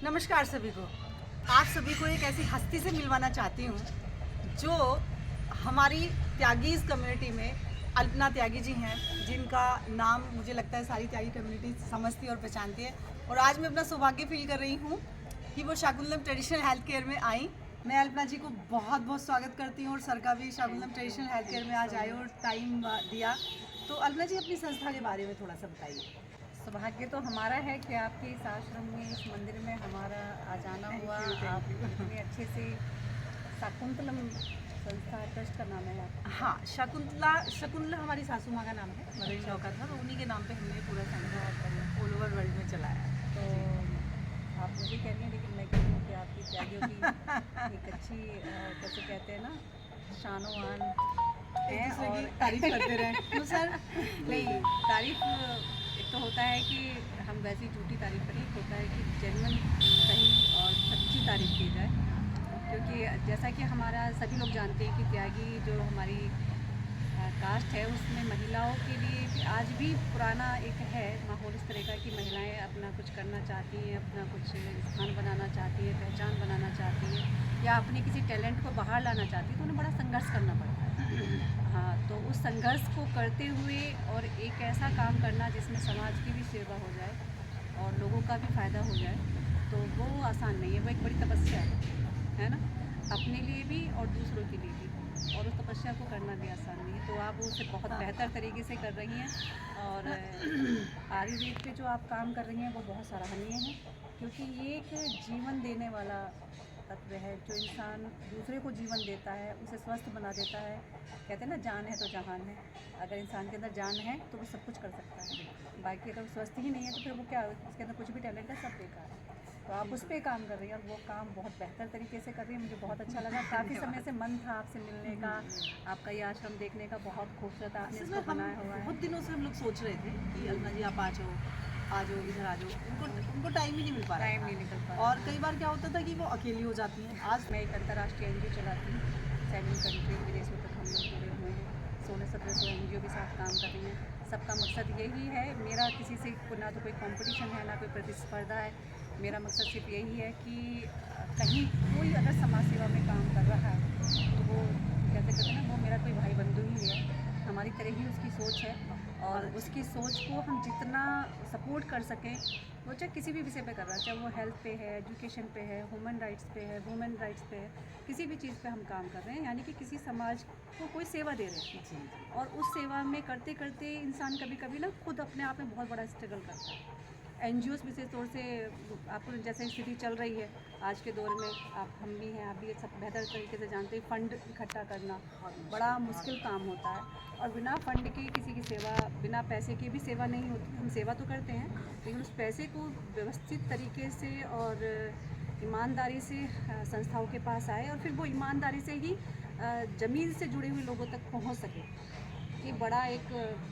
नमस्कार सभी को। आप सभी को एक ऐसी हस्ती से मिलवाना चाहती हूँ जो हमारी त्यागीज़ कम्युनिटी में अल्पना त्यागी जी हैं, जिनका नाम मुझे लगता है सारी त्यागी कम्युनिटी समझती और पहचानती है। और आज मैं अपना सौभाग्य फील कर रही हूँ कि वो शाकुंतलम ट्रेडिशनल हेल्थ केयर में आई। मैं अल्पना जी को बहुत बहुत स्वागत करती हूँ और सर का भी शाकुंतलम ट्रेडिशनल हेल्थ केयर में आज आए और टाइम दिया। तो अल्पना जी अपनी संस्था के बारे में थोड़ा सा बताइए। सौभाग्य तो हमारा है कि आपके इस आश्रम में, इस मंदिर में हमारा आ जाना हुआ। आप इतने अच्छे से शाकुंतलम संस्था ट्रस्ट का नाम है आपका? हाँ, शकुंतला हमारी सासू माँ का नाम है, मदर इन लॉ का था, तो उन्हीं के नाम पे हमने पूरा सेंटर ऑल ओवर वर्ल्ड में चलाया है। तो आप मुझे कह रही हैं, लेकिन मैं कह रही हूँ कि आपकी त्यागियों की एक अच्छी कैसे कहते हैं ना, शानो आन एक है। दूसरे की और तारीफ करते रहे क्यों सर? नहीं, तारीफ एक तो होता है कि हम वैसी झूठी तारीफ करें, एक होता है कि जेन्युइन सही और सच्ची तारीफ की जाए। क्योंकि जैसा कि हमारा सभी लोग जानते हैं कि त्यागी जो हमारी कास्ट है, उसमें महिलाओं के लिए भी आज भी पुराना एक है माहौल इस तरह का कि महिलाएं अपना कुछ करना चाहती हैं, अपना कुछ स्थान बनाना चाहती हैं, पहचान बनाना चाहती हैं, या अपने किसी टैलेंट को बाहर लाना चाहती हैं, तो उन्हें बड़ा संघर्ष करना पड़ता है। हाँ, तो उस संघर्ष को करते हुए और एक ऐसा काम करना जिसमें समाज की भी सेवा हो जाए और लोगों का भी फ़ायदा हो जाए, तो वो आसान नहीं है। वो एक बड़ी तपस्या है ना, अपने लिए भी और दूसरों के लिए भी। और उस तपस्या को करना भी आसान नहीं है, तो आप उसे बहुत हाँ। बेहतर तरीके से कर रही हैं। और आयुर्वेद पे जो आप काम कर रही हैं वो बहुत सराहनीय है, क्योंकि ये एक जीवन देने वाला तत्व है। जो इंसान दूसरे को जीवन देता है, उसे स्वस्थ बना देता है। कहते हैं ना, जान है तो जहान है। अगर इंसान के अंदर जान है तो वो सब कुछ कर सकता है। बाकी अगर वो स्वस्थ ही नहीं है तो फिर वो क्या, उसके अंदर कुछ भी टैलेंट है, सब बेकार है। तो आप उस पर काम कर रही हैं और वो काम बहुत बेहतर तरीके से कर रही हैं। मुझे बहुत अच्छा लगा। काफ़ी समय से मन था आपसे मिलने का, आपका ये आश्रम देखने का। बहुत खूबसूरत आपने असल में इसको हम बनाया हुआ है। बहुत दिनों से हम लोग सोच रहे थे कि अल्पना जी आप आ जाओ इधर आ जाओ। उनको टाइम ही नहीं मिल पा रहा टाइम था। नहीं निकल पा रहा और था। कई बार क्या होता था कि वो अकेली हो जाती हैं। आज मैं एक अंतर्राष्ट्रीय एनजीओ चलाती हूँ। 7 कंट्री विदेशों तक हम लोग जुड़े हुए हैं। 16-1700 एनजीओ के साथ काम कर रही हैं। सबका मकसद यही है। मेरा किसी से ना तो कोई कंपटीशन है, ना कोई प्रतिस्पर्धा है। मेरा मकसद सिर्फ यही है कि कहीं कोई अगर समाज सेवा में काम कर रहा है तो वो कैसे कहते हैं ना, वो मेरा कोई भाई बंधु ही है। हमारी तरह ही उसकी सोच है, और बहुत उसकी अच्छी सोच को हम जितना सपोर्ट कर सकें, वो चाहे किसी भी विषय पे कर रहा है, चाहे वो हेल्थ पे है, एजुकेशन पे है, ह्यूमन राइट्स पे है, वुमेन राइट्स पे है, किसी भी चीज़ पे हम काम कर रहे हैं, यानी कि किसी समाज को कोई सेवा दे रहे हैं। जी। और उस सेवा में करते करते इंसान कभी कभी ना खुद अपने आप में बहुत बड़ा स्ट्रगल करता है। एनजीओस विशेष तौर से, आपको जैसे स्थिति चल रही है आज के दौर में, हम भी हैं, आप भी सब बेहतर तरीके से जानते हैं, फ़ंड इकट्ठा करना बड़ा मुश्किल काम होता है। और बिना फंड के किसी की सेवा, बिना पैसे के भी सेवा नहीं होती। हम सेवा तो करते हैं, लेकिन उस पैसे को व्यवस्थित तरीके से और ईमानदारी से संस्थाओं के पास आए, और फिर वो ईमानदारी से ही ज़मीन से जुड़े हुए लोगों तक पहुंच सके। ये बड़ा एक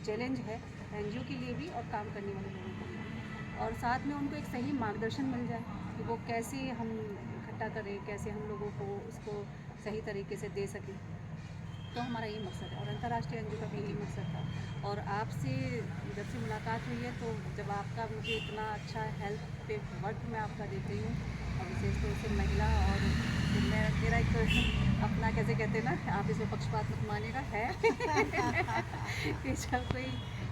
चैलेंज है एनजीओ के लिए भी और काम करने वाले लोगों के लिए भी। और साथ में उनको एक सही मार्गदर्शन मिल जाए कि वो कैसे हम इकट्ठा करें, कैसे हम लोगों को उसको सही तरीके से दे सकें। तो हमारा ये मकसद है, और अंतर्राष्ट्रीय एनजीओ का भी यही मकसद था। और आपसे जब से मुलाकात हुई है, तो जब आपका मुझे इतना अच्छा हेल्थ पे वर्क मैं आपका देख रही हूँ, और विशेष तौर से महिला, और मेरा एक अपना कैसे कहते हैं ना, आप इसमें पक्षपात मत मानिएगा, है कि जब कोई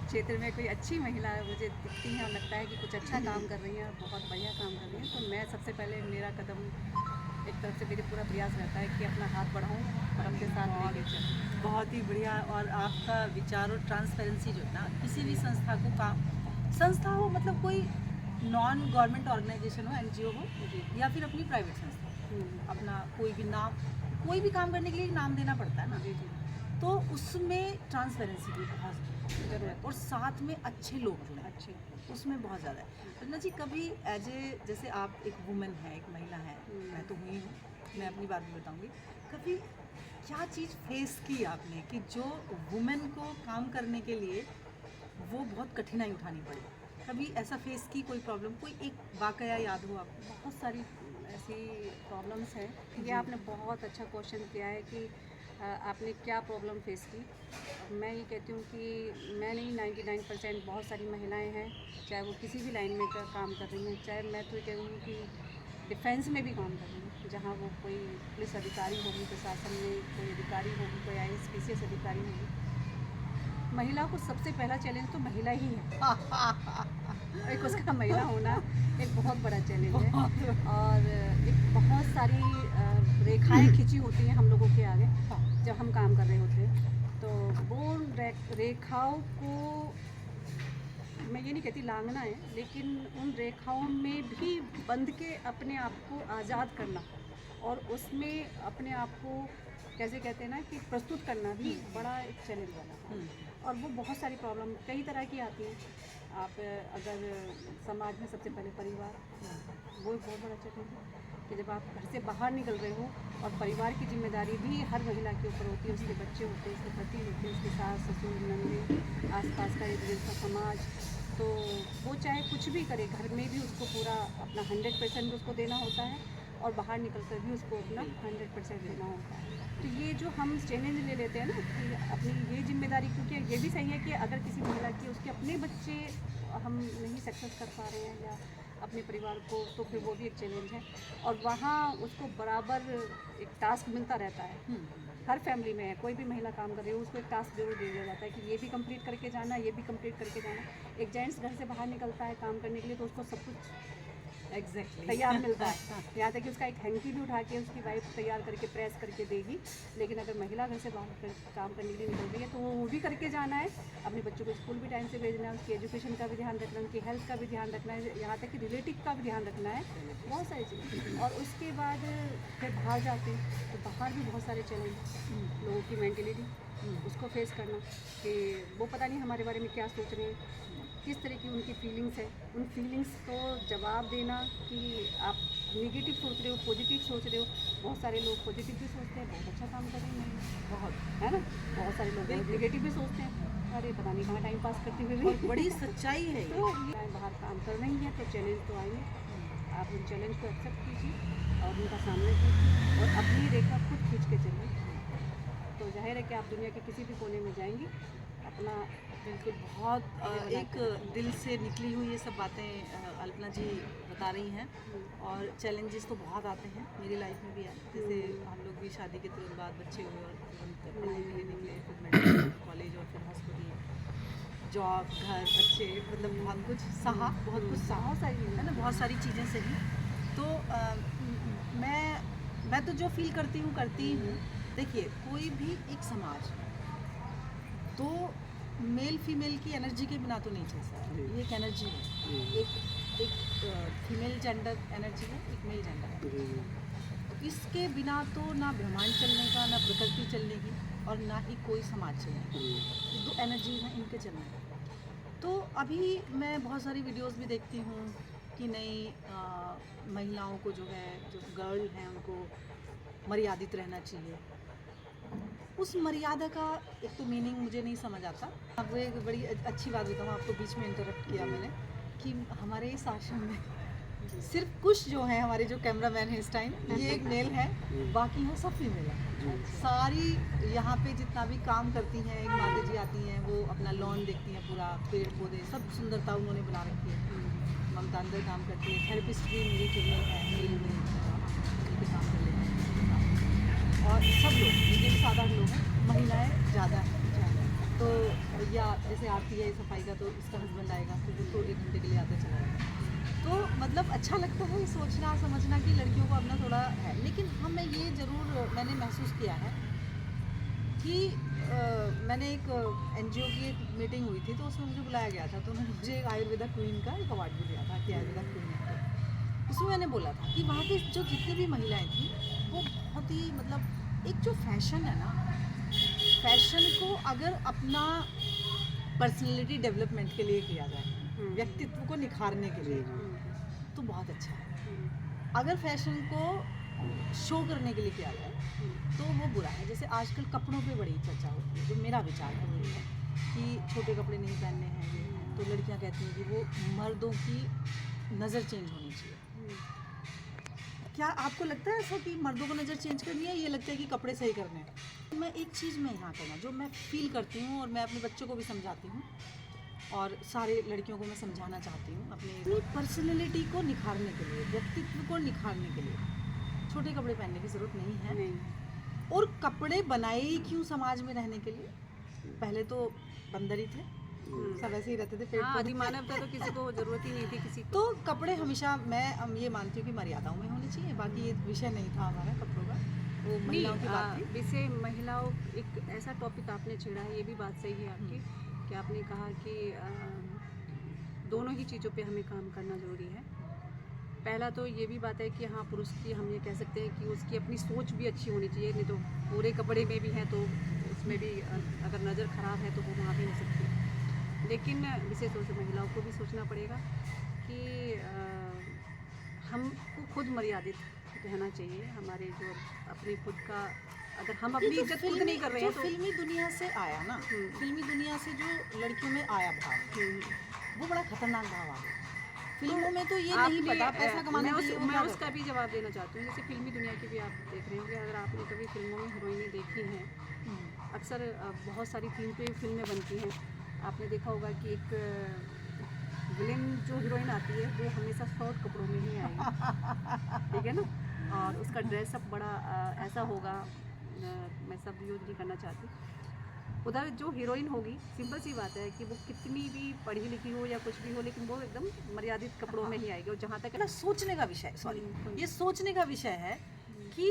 क्षेत्र में कोई अच्छी महिला मुझे दिखती है और लगता है कि कुछ अच्छा काम कर रही हैं और बहुत बढ़िया काम कर रही हैं, तो मैं सबसे पहले, मेरा कदम एक तरफ से मेरे पूरा प्रयास रहता है कि अपना हाथ बढ़ाऊँ और अपने साथ लेके चलूँ। बहुत ही बढ़िया। और आपका विचार और ट्रांसपेरेंसी जो है ना, किसी भी संस्था को काम, संस्था हो मतलब कोई नॉन गवर्नमेंट ऑर्गेनाइजेशन हो, एनजीओ हो, जी। या फिर अपनी प्राइवेट संस्था, अपना कोई भी नाम, कोई भी काम करने के लिए नाम देना पड़ता है ना, जी जी। तो उसमें ट्रांसपेरेंसी की बहुत ज़रूरत है और साथ में अच्छे लोग जुड़े, अच्छे। उसमें बहुत ज़्यादा है। रत्ना जी, कभी एज ए, जैसे आप एक वुमेन है, एक महिला है, मैं तो हुई हूँ, मैं अपनी बात भी बताऊँगी, कभी क्या चीज़ फेस की आपने कि जो वुमेन को काम करने के लिए वो बहुत कठिनाई उठानी पड़ी? कभी ऐसा फेस की कोई प्रॉब्लम, कोई एक वाकया याद हो आपको? बहुत सारी ऐसी प्रॉब्लम्स हैं। ये जी। आपने बहुत अच्छा क्वेश्चन किया है कि आपने क्या प्रॉब्लम फेस की। मैं ये कहती हूँ कि मैं नहीं, 99% बहुत सारी महिलाएं हैं, चाहे वो किसी भी लाइन में काम कर रही हैं। चाहे मैं तो ये कहूँगी कि डिफेंस में भी काम कर रही हूँ, जहाँ वो कोई पुलिस अधिकारी होगी, प्रशासन में कोई अधिकारी होगी, कोई IAS PCS अधिकारी होगी। महिला को सबसे पहला चैलेंज तो महिला ही है। एक उसका महिला होना एक बहुत बड़ा चैलेंज है, और एक बहुत सारी रेखाएं खिंची होती हैं हम लोगों के आगे जब हम काम कर रहे होते हैं। तो वो रेखाओं को मैं ये नहीं कहती लांघना है, लेकिन उन रेखाओं में भी बंध के अपने आप को आज़ाद करना और उसमें अपने आप को कैसे कहते हैं ना कि प्रस्तुत करना भी बड़ा एक चैलेंज वाला है। और वो बहुत सारी प्रॉब्लम कई तरह की आती हैं। आप अगर समाज में सबसे पहले परिवार, वो एक बहुत बड़ा चैलेंज है कि जब आप घर से बाहर निकल रहे हो और परिवार की जिम्मेदारी भी हर महिला के ऊपर होती है, उसके बच्चे होते हैं, उसके पति होते हैं, उसके सास ससुर नंदे, आसपास का इर्द गिर्द का समाज। तो वो चाहे कुछ भी करे, घर में भी उसको पूरा अपना 100% उसको देना होता है और बाहर निकल कर भी उसको अपना 100% देना होता है। तो ये जो हम चैलेंज ले लेते हैं ना कि अपनी ये जिम्मेदारी, क्योंकि ये भी सही है कि अगर किसी महिला की उसके अपने बच्चे हम नहीं सक्सेस कर पा रहे हैं या अपने परिवार को, तो फिर वो भी एक चैलेंज है। और वहाँ उसको बराबर एक टास्क मिलता रहता है। हर फैमिली में है, कोई भी महिला काम कर रही है उसको एक टास्क जरूर दे दिया जाता है कि ये भी कंप्लीट करके जाना, ये भी कंप्लीट करके जाना। एक जेंट्स घर से बाहर निकलता है काम करने के लिए तो उसको सब कुछ तैयार मिलता है, यहाँ तक कि उसका एक हैंकी भी उठा के उसकी वाइफ तैयार करके प्रेस करके देगी। लेकिन अगर महिला घर से बाहर काम करने के लिए निकल रही है तो वो भी करके जाना है, अपने बच्चों को स्कूल भी टाइम से भेजना है, उसकी एजुकेशन का भी ध्यान रखना है, उनकी हेल्थ का भी ध्यान रखना है, यहाँ तक कि रिलेटिव का भी ध्यान रखना है, बहुत सारी चीज़ें। और उसके बाद फिर बाहर जाते हैं तो बाहर भी बहुत सारे चैलेंज, लोगों की मेंटेलिटी उसको फेस करना कि वो पता नहीं हमारे बारे में क्या सोच रहे हैं, किस तरह की उनकी फीलिंग्स है, उन फीलिंग्स को जवाब देना कि आप नेगेटिव सोच रहे हो, पॉजिटिव सोच रहे हो। बहुत सारे लोग पॉजिटिव भी सोचते हैं, बहुत अच्छा काम कर रहे हैं, बहुत है ना, बहुत सारे लोग नेगेटिव भी सोचते हैं, अरे पता नहीं कहाँ टाइम पास करते हुए भी। बड़ी सच्चाई है तो बाहर काम कर रही हैं तो चैलेंज तो आएंगे, आप उन चैलेंज को एक्सेप्ट कीजिए और उनका सामना कीजिए और अपनी रेखा खुद खींच के चलिए। तो जाहिर है कि आप दुनिया के किसी भी कोने में जाएंगी अपना बिल्कुल। बहुत एक दिल से निकली हुई ये सब बातें अल्पना जी बता रही हैं। और चैलेंजेस तो बहुत आते हैं, मेरी लाइफ में भी है। जैसे हम लोग भी शादी के तुरंत बाद बच्चे हुए और तुरंत पढ़ाई के लिए निकले, फिर मेडिकल कॉलेज और फिर हॉस्पिटल, जॉब, घर, बच्चे, मतलब बहुत कुछ सहा, बहुत कुछ सहा, बहुत सारी है ना, बहुत सारी चीज़ें सही। तो मैं तो जो फील करती हूँ। देखिए, कोई भी एक समाज तो मेल फीमेल की एनर्जी के बिना तो नहीं चल सकता। ये एक एनर्जी है, एक फीमेल जेंडर एनर्जी है, एक मेल जेंडर है। तो इसके बिना तो ना ब्रह्मांड चलने का, ना प्रकृति चलने की, और ना ही कोई समाज चलने का। दो एनर्जी हैं इनके चलने का। तो अभी मैं बहुत सारी वीडियोस भी देखती हूँ कि नहीं, महिलाओं को जो है, जो गर्ल हैं उनको मर्यादित रहना चाहिए। उस मर्यादा का एक तो मीनिंग मुझे नहीं समझ आता। आपको एक बड़ी अच्छी बात बताऊँ, आपको बीच में इंटरप्ट किया मैंने, कि हमारे इस आश्रम में सिर्फ कुछ जो है, हमारे जो कैमरामैन है इस टाइम, ये एक मेल है, बाकी हैं सब फीमेल है। सारी यहाँ पे जितना भी काम करती हैं, एक माता जी आती हैं, वो अपना लॉन देखती हैं, पूरा पेड़ पौधे सब सुंदरता उन्होंने बना रखी है। ममता अंदर काम करती है, थेरेपिस्ट भी मेरी फीमेल है, मेल में काम कर लेते हैं। और सब लोग जितने भी साधारण लोग हैं, महिलाएं ज़्यादा हैं। तो या जैसे आती है सफाई का, तो इसका हस्बैंड आएगा तो वो तो 1 घंटे के लिए आता चला जाएगा। तो मतलब अच्छा लगता है सोचना समझना कि लड़कियों को अपना थोड़ा है। लेकिन हमें ये ज़रूर मैंने महसूस किया है कि मैंने एक NGO की एक मीटिंग हुई थी, तो उसमें मुझे बुलाया गया था। तो उन्होंने मुझे एक आयुर्वेदा क्वीन का एक अवार्ड भी दिया था कि आयुर्वेदा क्वीन है। तो उसमें मैंने बोला था कि वहाँ पे जो जितनी भी महिलाएं थी, वो बहुत ही मतलब एक जो फैशन है ना, फैशन को अगर अपना पर्सनैलिटी डेवलपमेंट के लिए किया जाए, व्यक्तित्व को निखारने के लिए, तो बहुत अच्छा है। अगर फैशन को शो करने के लिए किया जाए तो वो बुरा है। जैसे आजकल कपड़ों पे बड़ी चर्चा होती है, जो मेरा विचार है वो ये है कि छोटे कपड़े नहीं पहनने हैं, ये हैं। तो लड़कियां कहती हैं कि वो मर्दों की नज़र चेंज होनी चाहिए। क्या आपको लगता है ऐसा कि मर्दों को नज़र चेंज करनी है? ये लगता है कि कपड़े सही करने हैं। मैं एक चीज़ में यहाँ करना जो मैं फील करती हूँ और मैं अपने बच्चों को भी समझाती हूँ और सारे लड़कियों को मैं समझाना चाहती हूँ अपनी पर्सनैलिटी को निखारने के लिए, व्यक्तित्व को निखारने के लिए छोटे कपड़े पहनने की ज़रूरत नहीं है। नहीं। और कपड़े बनाए ही क्यों समाज में रहने के लिए? पहले तो बंदर ही थे, सब ऐसे ही रहते थे, पेड़ हाँ, पौधे। अधिमानव था तो किसी को जरूरत ही नहीं थी किसी को। तो कपड़े हमेशा मैं ये मानती हूँ कि मर्यादाओं में होने चाहिए। बाकी ये विषय नहीं था हमारा कपड़ों का, वो महिलाओं की बात थी। वैसे महिलाओं, एक ऐसा टॉपिक आपने छेड़ा है, ये भी बात सही है आपकी, कि आपने कहा कि दोनों ही चीज़ों पे हमें काम करना ज़रूरी है। पहला तो ये भी बात है कि हाँ, पुरुष की हम ये कह सकते हैं कि उसकी अपनी सोच भी अच्छी होनी चाहिए, नहीं तो पूरे कपड़े में भी है तो उसमें भी अगर नज़र ख़राब है तो वो वहाँ भी हो सकती है। लेकिन विशेष तौर से महिलाओं को भी सोचना पड़ेगा कि हमको खुद मर्यादित रहना चाहिए। हमारे जो अपनी खुद का, अगर हम अपनी इज्जत खुद नहीं कर रहे हैं तो फिल्मी दुनिया से आया ना, फिल्मी दुनिया से जो लड़कियों में आया भाव, वो बड़ा खतरनाक भाव आ गया। फिल्मों में तो ये नहीं पता पैसा कमाने के लिए मैं उसका भी जवाब देना चाहती हूँ। जैसे फिल्मी दुनिया की भी आप देख रहे होंगे, अगर आपने कभी फिल्मों में हीरोइनें देखी हैं, अक्सर बहुत सारी थीम पे फिल्में बनती हैं। आपने देखा होगा कि एक विलेन जो हीरोइन आती है वो हमेशा शॉर्ट कपड़ों में ही आएगी, ठीक है ना, और उसका ड्रेसअप बड़ा ऐसा होगा, मैं सब यूज नहीं करना चाहती। उधर जो हीरोइन होगी, सिंपल सी बात है कि वो कितनी भी पढ़ी लिखी हो या कुछ भी हो, लेकिन वो एकदम मर्यादित कपड़ों में ही आएगी। और जहाँ तक ना सोचने का विषय, सॉरी, ये सोचने का विषय है कि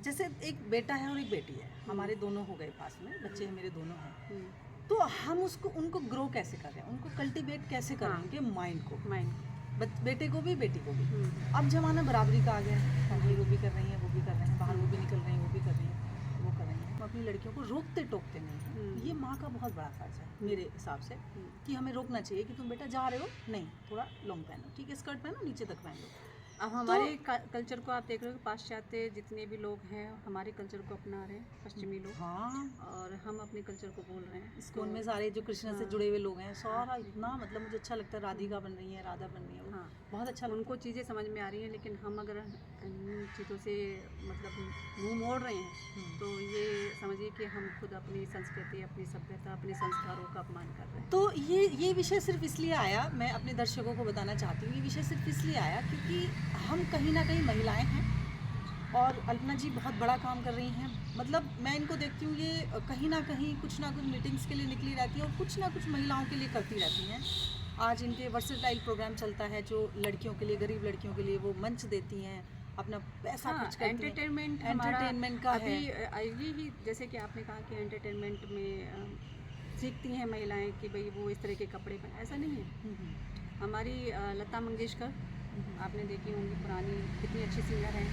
जैसे एक बेटा है और एक बेटी है, हमारे दोनों हो गए पास में, बच्चे हैं मेरे दोनों हैं, तो हम उनको ग्रो कैसे कर रहे हैं, उनको कल्टीवेट कैसे कर रहे हैं उनके माइंड को, बेटे को भी बेटी को भी। अब जमाना बराबरी का आ गया है, पढ़ाई वो भी कर रही है, वो भी कर रहे हैं, बाहर वो भी निकल रही हैं, वो भी कर रही हैं, वो कर रही हैं। हम अपनी लड़कियों को रोकते टोकते नहीं हैं। ये माँ का बहुत बड़ा फर्ज है मेरे हिसाब से, कि हमें रोकना चाहिए कि तुम बेटा जा रहे हो, नहीं थोड़ा लॉन्ग पहनो, ठीक है, स्कर्ट पहनो, नीचे तक पहन लो। अब हमारे कल्चर को आप देख रहे हो, पाश्चात्य जितने भी लोग हैं हमारे कल्चर को अपना रहे हैं, पश्चिमी लोग। हाँ, और हम अपने कल्चर को बोल रहे हैं। इस्कॉन में सारे जो कृष्ण से जुड़े हुए लोग हैं, सारा इतना मतलब मुझे अच्छा लगता है, राधिका बन रही है, राधा बन रही है, हाँ, बहुत अच्छा उनको चीज़ें समझ में आ रही हैं, लेकिन हम अगर इन चीज़ों से मतलब मुंह मोड़ रहे हैं तो ये समझिए कि हम खुद अपनी संस्कृति, अपनी सभ्यता, अपने संस्कारों का अपमान कर रहे हैं। तो ये विषय सिर्फ इसलिए आया, मैं अपने दर्शकों को बताना चाहती हूँ, ये विषय सिर्फ इसलिए आया क्योंकि हम कहीं ना कहीं महिलाएं हैं और अल्पना जी बहुत बड़ा काम कर रही हैं। मतलब मैं इनको देखती हूँ, ये कहीं ना कहीं कुछ ना कुछ मीटिंग्स के लिए निकली रहती हैं और कुछ ना कुछ महिलाओं के लिए करती रहती हैं। आज इनके वर्सेटाइल प्रोग्राम चलता है जो लड़कियों के लिए, गरीब लड़कियों के लिए वो मंच देती हैं, अपना पैसा खर्च करती हैं। एंटरटेनमेंट का अभी है। यही जैसे कि आपने कहा कि एंटरटेनमेंट में सीखती हैं महिलाएं कि भाई वो इस तरह के कपड़े पहने, ऐसा नहीं है। हमारी लता मंगेशकर आपने देखी होंगी, पुरानी कितनी अच्छी सिंगर हैं,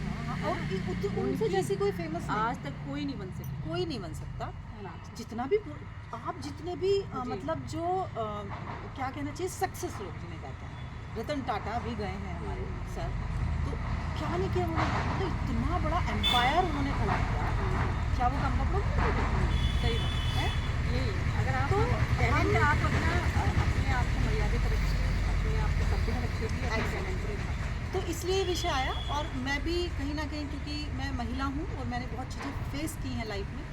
और उनसे जैसी कोई फेमस आज तक कोई नहीं बन सकता, कोई नहीं बन सकता। है ना। जितना भी आप जितने भी मतलब जो क्या कहना चाहिए, सक्सेस लोग जिन्हें कहते हैं, रतन टाटा भी गए हैं हमारे सर, तो क्या नहीं किया उन्होंने, तो इतना बड़ा एम्पायर उन्होंने खड़ा किया, क्या वो कम कपड़ों में? सही बात है यही। अगर आप तो टैलेंट, आप अपने आप को मर्यादित रखिए, अपने आप को सभ्य रखिए, तो इसलिए विषय आया। और मैं भी कहीं ना कहीं, क्योंकि मैं महिला हूँ और मैंने बहुत चीज़ें फेस की हैं लाइफ में,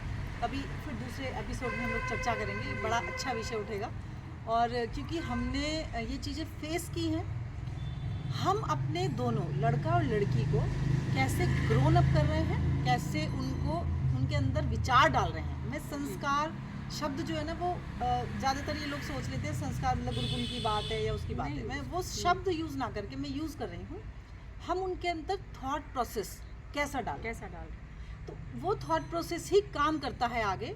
अभी फिर दूसरे एपिसोड में हम लोग चर्चा करेंगे, बड़ा अच्छा विषय उठेगा। और क्योंकि हमने ये चीज़ें फेस की हैं, हम अपने दोनों लड़का और लड़की को कैसे ग्रोन अप कर रहे हैं, कैसे उनके अंदर विचार डाल रहे हैं। मैं संस्कार शब्द जो है ना, वो ज़्यादातर ये लोग सोच लेते हैं संस्कार मतलब गुरुकुल की बात है या उसकी बात है, मैं वो शब्द यूज़ ना करके मैं यूज़ कर रही हूँ, हम उनके अंदर थॉट प्रोसेस कैसा डाल, तो वो थॉट प्रोसेस ही काम करता है आगे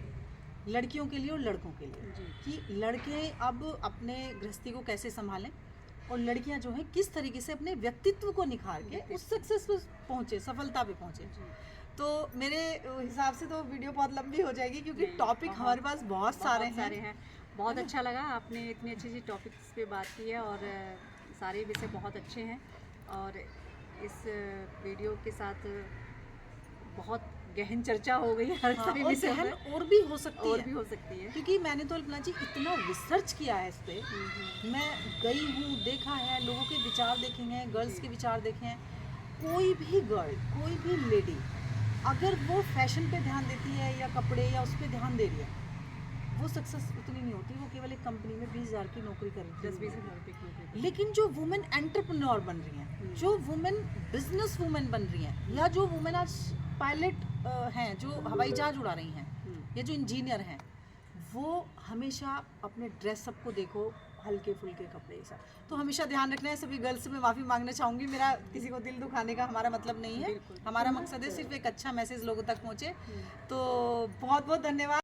लड़कियों के लिए और लड़कों के लिए, कि लड़के अब अपने गृहस्थी को कैसे संभालें और लड़कियां जो हैं किस तरीके से अपने व्यक्तित्व को निखार के उस सक्सेस पे पहुँचे, सफलता पे पहुँचे। तो मेरे हिसाब से तो वीडियो बहुत लंबी हो जाएगी, क्योंकि टॉपिक हमारे पास बहुत सारे हैं। बहुत अच्छा लगा, आपने इतनी अच्छी अच्छी टॉपिक्स पे बात की है और सारे विषय बहुत अच्छे हैं। और इस वीडियो के साथ बहुत गहन चर्चा हो गई हर सारे विषय में, और भी हो सकती है, क्योंकि मैंने तो अल्पना जी इतना रिसर्च किया है इस पे, मैं गई हूँ, देखा है, लोगों के विचार देखे हैं, गर्ल्स के विचार देखे हैं। कोई भी गर्ल, कोई भी लेडी अगर वो फैशन पे ध्यान देती है या कपड़े या उस पर ध्यान दे रही है, वो सक्सेस उतनी नहीं होती, वो केवल एक कंपनी में 20,000 की नौकरी कर रही 10-20 हज़ार रुपये की नौकरी। लेकिन जो वुमेन एंटरप्रेन्योर बन रही हैं, जो वुमेन बिजनेस वुमेन बन रही हैं, या जो वुमेन आज पायलट हैं, जो हवाई जहाज उड़ा रही हैं, या जो इंजीनियर हैं, वो हमेशा अपने ड्रेसअप को देखो, हल्के फुल्के कपड़े ये सब तो हमेशा ध्यान रखना है। सभी गर्ल्स से मैं माफ़ी मांगना चाहूँगी, मेरा किसी को दिल दुखाने का हमारा मतलब नहीं है, हमारा मकसद है सिर्फ एक अच्छा मैसेज लोगों तक पहुँचे। तो बहुत बहुत धन्यवाद।